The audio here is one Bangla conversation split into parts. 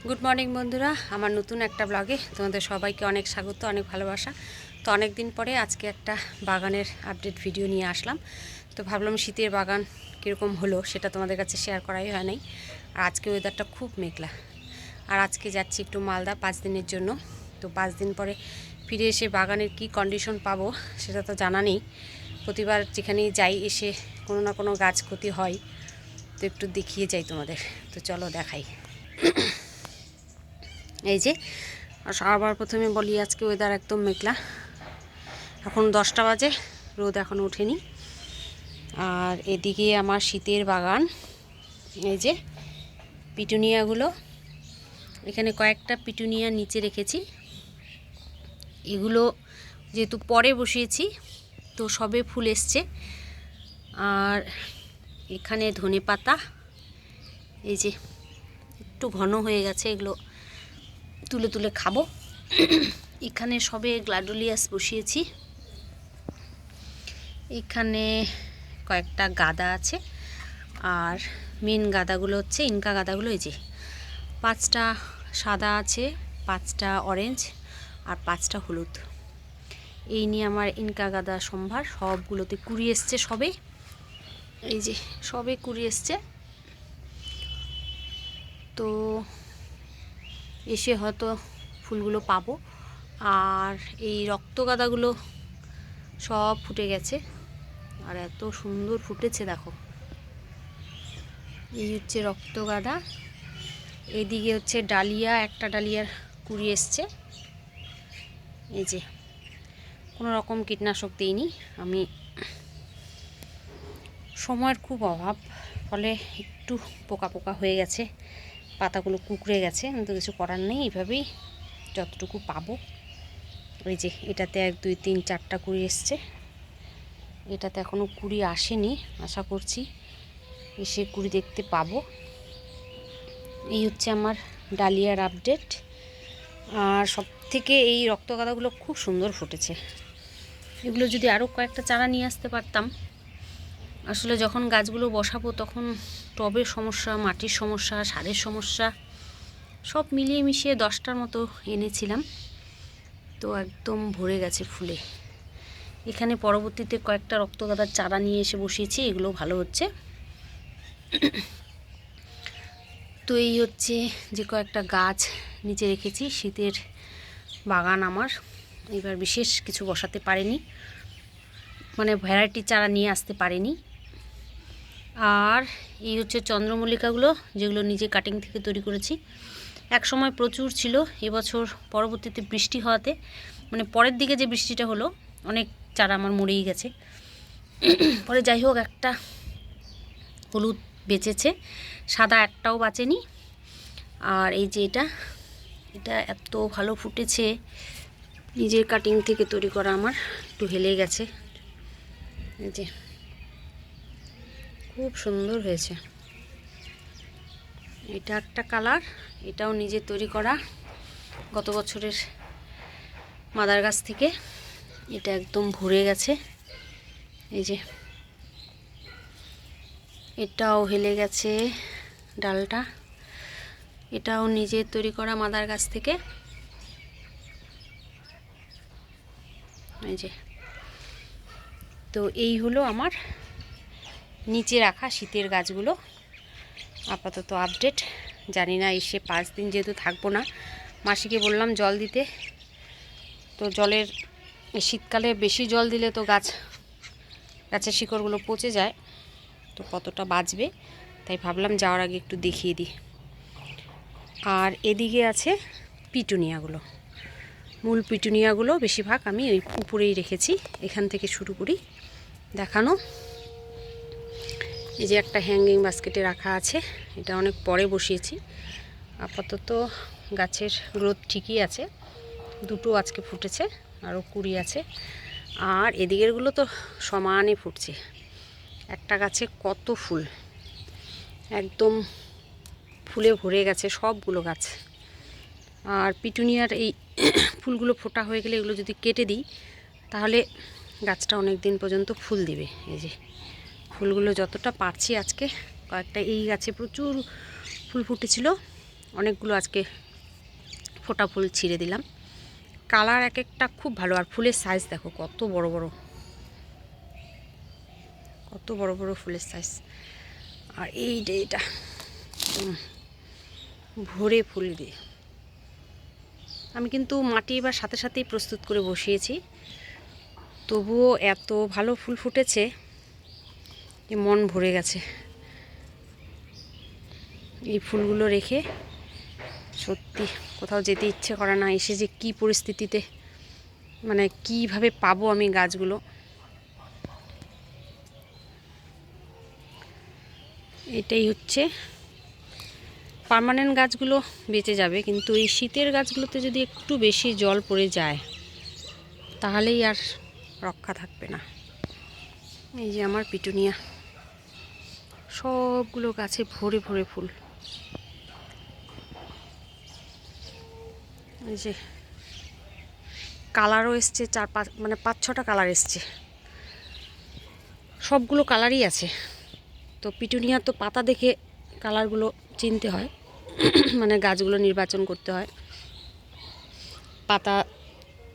গুড মর্নিং বন্ধুরা, আমার নতুন একটা ব্লগে তোমাদের সবাইকে অনেক স্বাগত, অনেক ভালোবাসা। তো অনেক দিন পরে আজকে একটা বাগানের আপডেট ভিডিও নিয়ে আসলাম। তো ভাবলাম শীতের বাগান কীরকম হলো সেটা তোমাদের কাছে শেয়ার করাই হয় নাই। আর আজকে ওয়েদারটা খুব মেঘলা। আর আজকে যাচ্ছি একটু মালদা 5 দিনের জন্য। তো 5 দিন পরে ফিরে এসে বাগানের কি কন্ডিশন পাবো সেটা তো জানা নেই। প্রতিবার যেখানেই যাই এসে কোনো না কোনো গাছ ক্ষতি হয়। তো একটু দেখিয়ে যাই তোমাদের। তো চলো দেখাই। এই যে আবার প্রথমে বলি আজকে ওয়েদার একদম মেঘলা। এখন 10টা বাজে, রোদ এখন ওঠেনি। আর এদিকে আমার শীতের বাগান। এই যে পিটুনিয়াগুলো, এখানে কয়েকটা পিটুনিয়া নিচে রেখেছি। এগুলো যেহেতু পরে বসিয়েছি তো সবে ফুল এসছে। আর এখানে ধনেপাতা, এই যে একটু ঘন হয়ে গেছে, এগুলো তুলে তুলে খাবো। এখানে সবে গ্লাডোলিয়াস বসিয়েছি। এখানে কয়েকটা গাঁদা আছে। আর মেন গাঁদাগুলো হচ্ছে ইনকা গাঁদাগুলো। এই যে 5টা সাদা আছে, 5টা অরেঞ্জ আর 5টা হলুদ। এই নিয়ে আমার ইনকা গাঁদা সম্ভার। সবগুলোতে কুড়ি এসছে সবে। এই যে সবে কুড়ি এসছে। তো এসে হয়তো ফুলগুলো পাবো। আর এই রক্ত গাঁদাগুলো সব ফুটে গেছে, আর এত সুন্দর ফুটেছে দেখো। এই হচ্ছে রক্ত গাঁদা। এদিকে হচ্ছে ডালিয়া, একটা ডালিয়ার কুড়ি এসছে। এই যে কোনো রকম কীটনাশক দিইনি আমি, সময়ের খুব অভাব, ফলে একটু পোকা পোকা হয়ে গেছে, পাতাগুলো কুঁকড়ে গেছে। কিন্তু কিছু করার নেই, এইভাবেই যতটুকু পাবো। ওই যে এটাতে 1 2 3 4টা কুড়ি এসছে। এটাতে এখনও কুড়ি আসেনি, আশা করছি এসে কুড়ি দেখতে পাবো। এই হচ্ছে আমার ডালিয়ার আপডেট। আর সব থেকে এই রক্ত গাঁদাগুলো খুব সুন্দর ফুটেছে। এগুলো যদি আরও কয়েকটা চারা নিয়ে আসতে পারতাম। আসলে যখন গাছগুলো বসাবো তখন টবের সমস্যা, মাটির সমস্যা, সারের সমস্যা সব মিলিয়ে মিশিয়ে 10টার মতো এনেছিলাম। তো একদম ভরে গেছে ফুলে। এখানে পরবর্তীতে কয়েকটা রক্তগাঁদার চারা নিয়ে এসে বসিয়েছি, এগুলো ভালো হচ্ছে। তো এই হচ্ছে যে কয়েকটা গাছ নিচে রেখেছি। শীতের বাগান আমার এবার বিশেষ কিছু বসাতে পারিনি, মানে ভ্যারাইটি চারা নিয়ে আসতে পারিনি। আর এই হচ্ছে চন্দ্রমল্লিকাগুলো, যেগুলো নিজে কাটিং থেকে তৈরি করেছি। এক সময় প্রচুর ছিল, এবছর পরবর্তীতে বৃষ্টি হওয়াতে, মানে পরের দিকে যে বৃষ্টিটা হলো, অনেক চারা আমার মরেই গেছে। পরে যাই হোক, একটা হলুদ বেঁচেছে, সাদা একটাও বাঁচেনি। আর এই যে এটা এত ভালো ফুটেছে, নিজের কাটিং থেকে তৈরি করা আমার, একটু হেলে গেছে। এই যে খুব সুন্দর হয়েছে। এটা একটা কালার, এটাও নিজে তৈরি করা, গত বছরের মাদার গাছ থেকে। এটা একদম ভরে গেছে। এই যে এটাও হেলে গেছে ডালটা, এটাও নিজে তৈরি করা মাদার গাছ থেকে। এই যে, তো এই হলো আমার নিচে রাখা শীতের গাছগুলো আপাতত আপডেট। জানি না এসে 5 দিন যেহেতু থাকবো না, মাসিকে বললাম জল দিতে। তো জলের শীতকালে বেশি জল দিলে তো গাছের শিকড়গুলো পচে যায়, তো কতটা বাঁচবে, তাই ভাবলাম যাওয়ার আগে একটু দেখিয়ে দিই। আর এদিকে আছে পিটুনিয়াগুলো, মূল পিটুনিয়াগুলো বেশিরভাগ আমি ওই উপরেই রেখেছি। এখান থেকে শুরু করি দেখানো। এই যে একটা হ্যাঙ্গিং বাস্কেটে রাখা আছে, এটা অনেক পরে বসিয়েছি। আপাতত গাছের গ্রোথ ঠিকই আছে, দুটো আজকে ফুটেছে, আরও কুড়ি আছে। আর এদিকেরগুলো তো সমানে ফুটছে, একটা গাছে কত ফুল, একদম ফুলে ভরে গেছে সবগুলো গাছ। আর পিটুনিয়ার এই ফুলগুলো ফোটা হয়ে গেলে এগুলো যদি কেটে দিই তাহলে গাছটা অনেক দিন পর্যন্ত ফুল দিবে। এই যে ফুলগুলো যতটা পারছি আজকে, কয়েকটা এই গাছে প্রচুর ফুল ফুটেছিল, অনেকগুলো আজকে ফোটা ফুল ছিঁড়ে দিলাম। কালার এক একটা খুব ভালো, আর ফুলের সাইজ দেখো কত বড় বড়, কত বড় বড় ফুলের সাইজ। আর এই যে এটা ভরে ফুল দিয়ে, আমি কিন্তু মাটি এবার সাথে সাথেই প্রস্তুত করে বসিয়েছি, তবুও এত ভালো ফুল ফুটেছে যে মন ভরে গেছে। এই ফুলগুলো রেখে সত্যি কোথাও যেতে ইচ্ছে করে না। এসে যে কি পরিস্থিতিতে, মানে কিভাবে পাবো আমি গাছগুলো। এটাই হচ্ছে, পার্মানেন্ট গাছগুলো বেঁচে যাবে, কিন্তু এই শীতের গাছগুলোতে যদি একটু বেশি জল পড়ে যায় তাহলেই আর রক্ষা থাকবে না। এই যে আমার পিটুনিয়া, সবগুলো গাছে ভরে ভরে ফুল। এই যে কালারও এসছে, 4-5 মানে 5-6টা কালার এসছে, সবগুলো কালারই আছে। তো পিটুনিয়া তো পাতা দেখে কালারগুলো চিনতে হয়, মানে গাছগুলো নির্বাচন করতে হয়, পাতা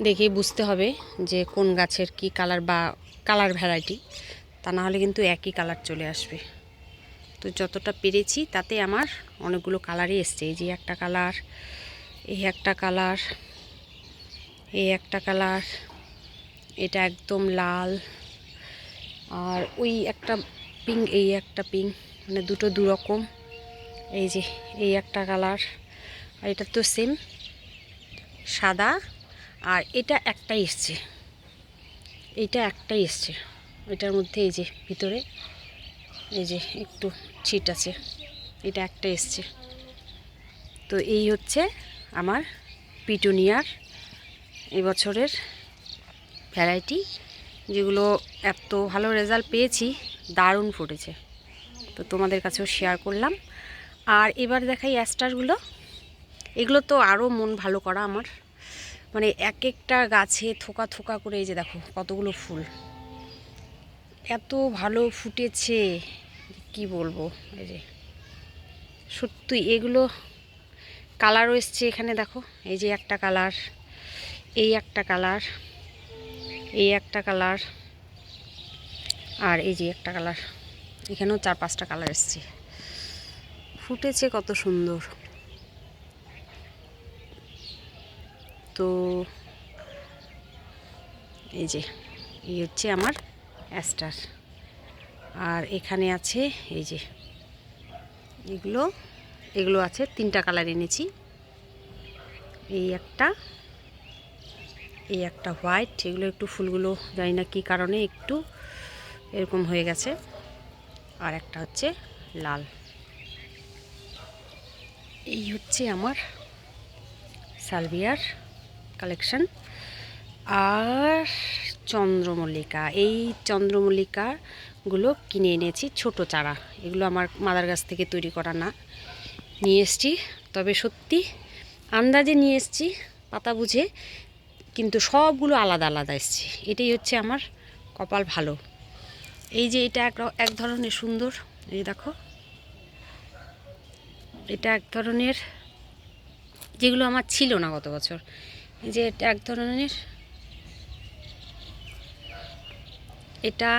দেখে বুঝতে হবে যে কোন গাছের কি কালার বা কালার ভ্যারাইটি, তা না হলে কিন্তু একই কালার চলে আসবে। তো যতটা পেরেছি তাতে আমার অনেকগুলো কালারই এসছে। এই যে একটা কালার, এই একটা কালার, এই একটা কালার, এটা একদম লাল, আর ওই একটা পিঙ্ক, এই একটা পিঙ্ক, মানে দুটো দুরকম। এই যে এই একটা কালার, আর এটা তো সেম সাদা, আর এটা একটাই এসছে, এইটা একটাই এসছে। এটার মধ্যে এই যে ভিতরে এই যে একটু ছিট আছে, এটা একটা এসছে। তো এই হচ্ছে আমার পিটুনিয়ার এবছরের ভ্যারাইটি, যেগুলো এত ভালো রেজাল্ট পেয়েছি, দারুণ ফুটেছে। তো তোমাদের কাছেও শেয়ার করলাম। আর এবার দেখাই অ্যাস্টারগুলো। এগুলো তো আরও মন ভালো করা আমার, মানে এক একটা গাছে থোকা থোকা করে, এই যে দেখো কতগুলো ফুল, এত ভালো ফুটেছে কি বলবো। এই যে সত্যি এগুলো কালারও এসছে, এখানে দেখো এই যে একটা কালার, এই একটা কালার, এই একটা কালার, আর এই যে একটা কালার, এখানেও 4-5টা কালার এসছে, ফুটেছে কত সুন্দর। তো এই যে এই হচ্ছে আমার অ্যাস্টার। আর এখানে আছে এই যে এগুলো, এগুলো আছে 3টা কালার এনেছি, এই একটা, এই একটা হোয়াইট। এগুলো একটু ফুলগুলো জানি না কী কারণে একটু এরকম হয়ে গেছে, আর একটা হচ্ছে লাল। এই হচ্ছে আমার সালভিয়ার কালেকশন। আর চন্দ্রমল্লিকা, এই চন্দ্রমল্লিকাগুলো কিনে এনেছি ছোট চারা, এগুলো আমার মাদার গাছ থেকে তৈরি করা না, নিয়ে এসছি। তবে সত্যি আন্দাজে নিয়ে এসছি পাতা বুঝে, কিন্তু সবগুলো আলাদা আলাদা এসছে, এটাই হচ্ছে আমার কপাল ভালো। এই যে এটা এক ধরনের সুন্দর, এই দেখো এটা এক ধরনের, যেগুলো আমার ছিল না গত বছর। এই যে এটা এক ধরনের, এটা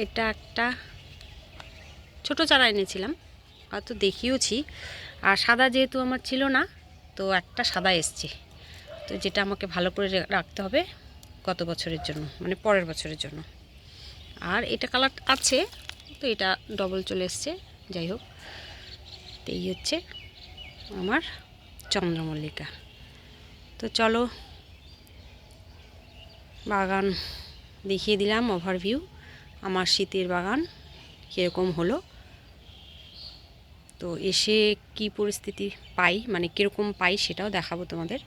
এটা একটা ছোট চারা এনেছিলাম, হয়তো দেখিয়েছি। আর সাদা যেহেতু আমার ছিল না, তো একটা সাদা এসছে, তো যেটা আমাকে ভালো করে রাখতে হবে গত বছরের জন্য, মানে পরের বছরের জন্য। আর এটা কালার আছে, তো এটা ডবল চলে এসছে, যাই হোক। তো এই হচ্ছে আমার চন্দ্রমল্লিকা। তো চলো বাগান দেখিয়ে দিলাম, ওভারভিউ আমার শীতের বাগান কীরকম হলো। তো এসে কি পরিস্থিতি পাই, মানে কীরকম পাই সেটাও দেখাবো তোমাদের।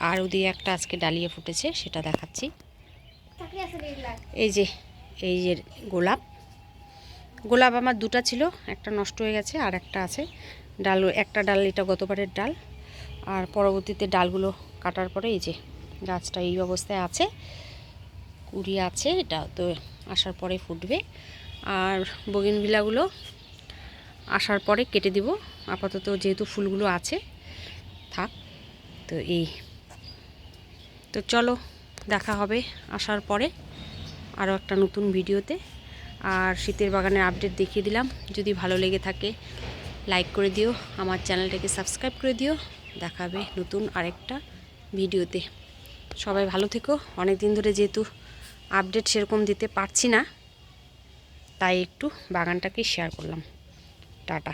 আর ওদিকে একটা আজকে ডালিয়া ফুটেছে, সেটা দেখাচ্ছি। এই যে এই যে গোলাপ, গোলাপ আমার 2টা ছিল, একটা নষ্ট হয়ে গেছে, আর একটা আছে ডাল, একটা ডাল এটা গতবারের ডাল। আর পরবর্তীতে ডালগুলো কাটার পরে এই যে গাছটা এই অবস্থায় আছে, কুড়ি আছে, এটা তো আসার পরে ফুটবে। আর বোগেনভিলিয়াগুলো আসার পরে কেটে দিব। আপাতত যেহেতু ফুলগুলো আছে থাক। তো চলো দেখা হবে আসার পরে আরও একটা নতুন ভিডিওতে। আর শীতের বাগানের আপডেট দেখিয়ে দিলাম। যদি ভালো লেগে থাকে লাইক করে দিও, আমার চ্যানেলটাকে সাবস্ক্রাইব করে দিও। দেখা হবে নতুন আরেকটা ভিডিওতে। সবাই ভালো থেকো। অনেক দিন ধরে যেহেতু আপডেট সেরকম দিতে পারছি না, তাই একটু বাগানটাকে শেয়ার করলাম। টাটা।